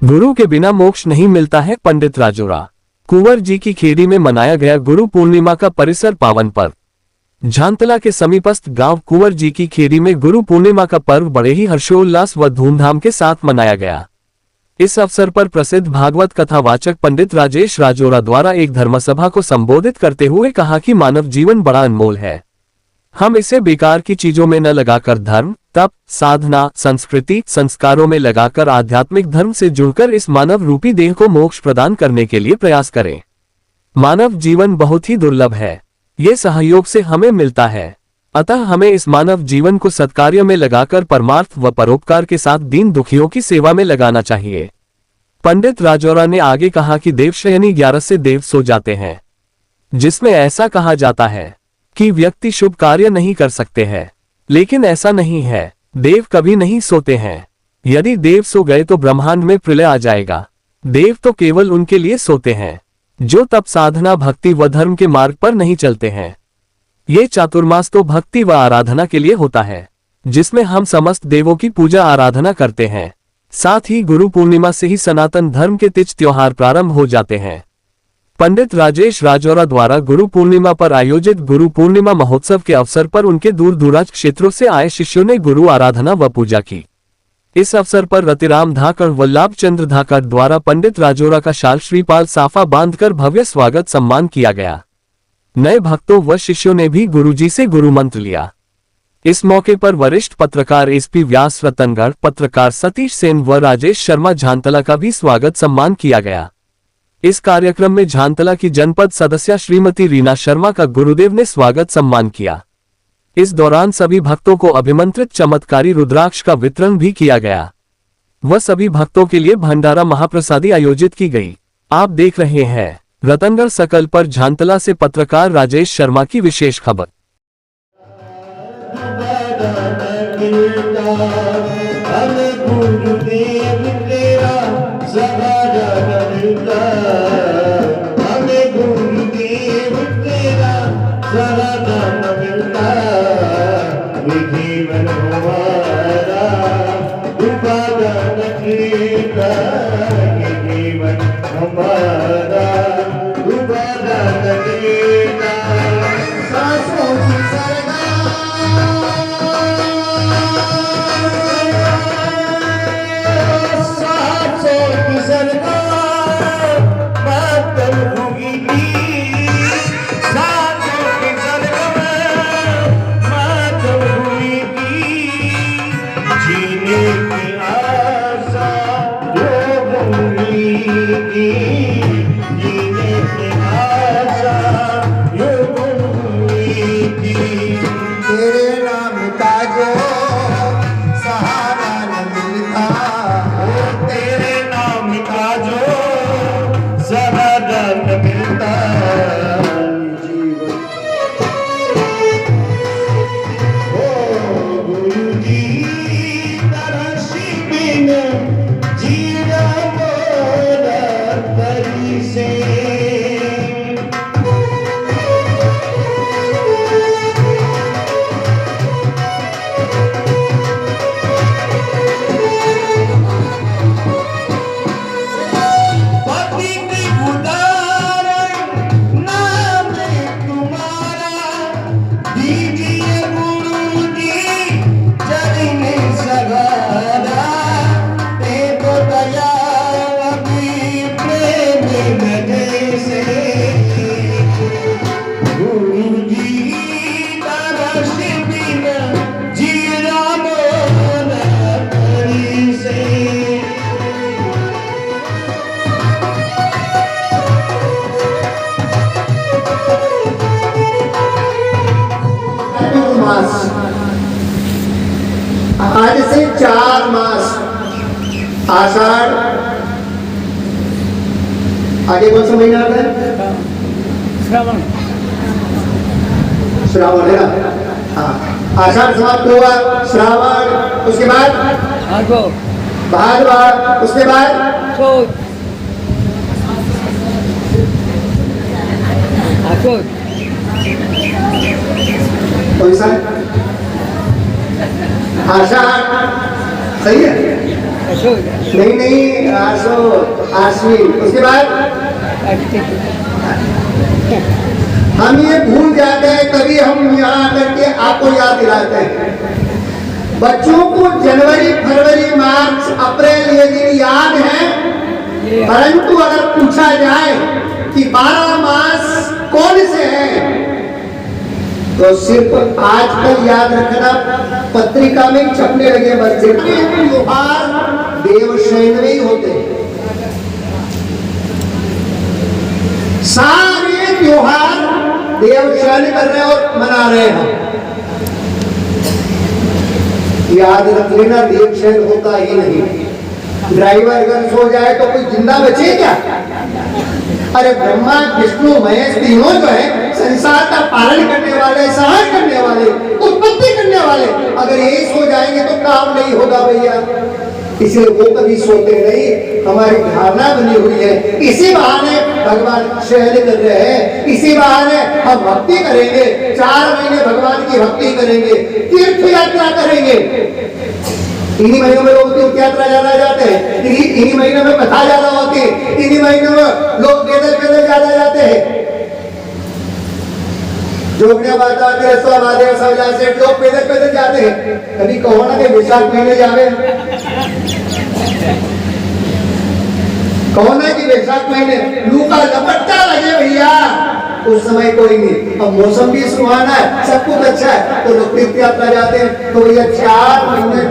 गुरु के बिना मोक्ष नहीं मिलता है। पंडित राजौरा कुंवर जी की खेड़ी में मनाया गया गुरु पूर्णिमा का परिसर पावन पर्व। झांतला के समीपस्थ गांव कुंवर जी की खेड़ी में गुरु पूर्णिमा का पर्व बड़े ही हर्षोल्लास व धूमधाम के साथ मनाया गया। इस अवसर पर प्रसिद्ध भागवत कथावाचक पंडित राजेश राजौरा द्वारा एक धर्मसभा को संबोधित करते हुए कहा कि मानव जीवन बड़ा अनमोल है। हम इसे बेकार की चीजों में न लगाकर धर्म, तप, साधना, संस्कृति, संस्कारों में लगाकर आध्यात्मिक धर्म से जुड़कर इस मानव रूपी देह को मोक्ष प्रदान करने के लिए प्रयास करें। मानव जीवन बहुत ही दुर्लभ है, ये सहयोग से हमें मिलता है। अतः हमें इस मानव जीवन को सत्कार्य में लगाकर परमार्थ व परोपकार के साथ दीन दुखियों की सेवा में लगाना चाहिए। पंडित राजौरा ने आगे कहा कि देवशयनी 11 से देव सो जाते हैं, जिसमें ऐसा कहा जाता है कि व्यक्ति शुभ कार्य नहीं कर सकते हैं, लेकिन ऐसा नहीं है। देव कभी नहीं सोते हैं। यदि देव सो गए तो ब्रह्मांड में प्रलय आ जाएगा। देव तो केवल उनके लिए सोते हैं जो तप, साधना, भक्ति व धर्म के मार्ग पर नहीं चलते हैं। ये चातुर्मास तो भक्ति व आराधना के लिए होता है, जिसमें हम समस्त देवों की पूजा आराधना करते हैं। साथ ही गुरु पूर्णिमा से ही सनातन धर्म के तीज त्योहार प्रारंभ हो जाते हैं। पंडित राजेश राजौरा द्वारा गुरु पूर्णिमा पर आयोजित गुरु पूर्णिमा महोत्सव के अवसर पर उनके दूर दूराज क्षेत्रों से आए शिष्यों ने गुरु आराधना व पूजा की। इस अवसर पर रतिराम धाकड़ व लाभचंद्र धाकड़ द्वारा पंडित राजौरा का शाल श्रीपाल साफा बांधकर भव्य स्वागत सम्मान किया गया। नए भक्तों व शिष्यों ने भी गुरुजी से गुरु मंत्र लिया। इस मौके पर वरिष्ठ पत्रकार एसपी व्यास रतनगढ़, पत्रकार सतीश सेन व राजेश शर्मा झांतला का भी स्वागत सम्मान किया गया। इस कार्यक्रम में झांतला की जनपद सदस्य श्रीमती रीना शर्मा का गुरुदेव ने स्वागत सम्मान किया। इस दौरान सभी भक्तों को अभिमंत्रित चमत्कारी रुद्राक्ष का वितरण भी किया गया व सभी भक्तों के लिए भंडारा महाप्रसादी आयोजित की गई। आप देख रहे हैं रतनगढ़ सकल पर झांतला से पत्रकार राजेश शर्मा की विशेष खबर। आज से 4 मास आषाढ़, आगे कौन सा महीना आता है? श्रावण। श्रावण है ना? हाँ, आषाढ़ समाप्त हुआ, श्रावण, उसके बाद भादवा, उसके बाद कौन सा? आषाढ़, सही है। नहीं आसो आश्विन। उसके बाद हम ये भूल जाते हैं, कभी हम यहाँ आकर के आपको याद दिलाते हैं। बच्चों को जनवरी, फरवरी, मार्च, अप्रैल ये दिन याद है, परंतु अगर पूछा जाए कि 12 मास कौन से हैं, तो सिर्फ आजकल याद रखना, पत्रिका में छपने लगे बच्चे। त्योहार देवशयन में ही होते हैं। सारे त्योहार देवशयन कर रहे हैं और मना रहे हैं। याद रख लेना, देवशयन होता ही नहीं। ड्राइवर अगर सो जाए तो कोई जिंदा बचे क्या? अरे ब्रह्मा, विष्णु, महेश तीनों जो है संसार का पालन करने वाले, सहन करने वाले, उत्पत्ति करने वाले, अगर ये सो जाएंगे तो काम नहीं होगा भैया। इसलिए वो कभी सोते नहीं, हमारी धारणा बनी हुई है। इसी बहाने भगवान शयन कर रहे हैं, इसी बहाने हम भक्ति करेंगे, 4 महीने भगवान की भक्ति करेंगे, तीर्थ यात्रा करेंगे। इन्हीं महीनों में लोग तीर्थ यात्रा ज्यादा जाते हैं, इन्हीं महीनों में कथा ज्यादा होती है, इन्हीं महीनों में लोग पैदल ज्यादा जाते हैं। जोगने माता तिरस्वा महादेव सवजा से लोग पैदल जाते हैं। कभी कहो ना कि वैशाख महीने जावे, कहो ना कि वैशाख महीने लू का लपटता लगे भैया, उस समय कोई नहीं। अब मौसम भी सुहाना है, सब कुछ अच्छा है, तो लोग तीर्थ यात्रा जाते हैं। तो भैया 4 महीने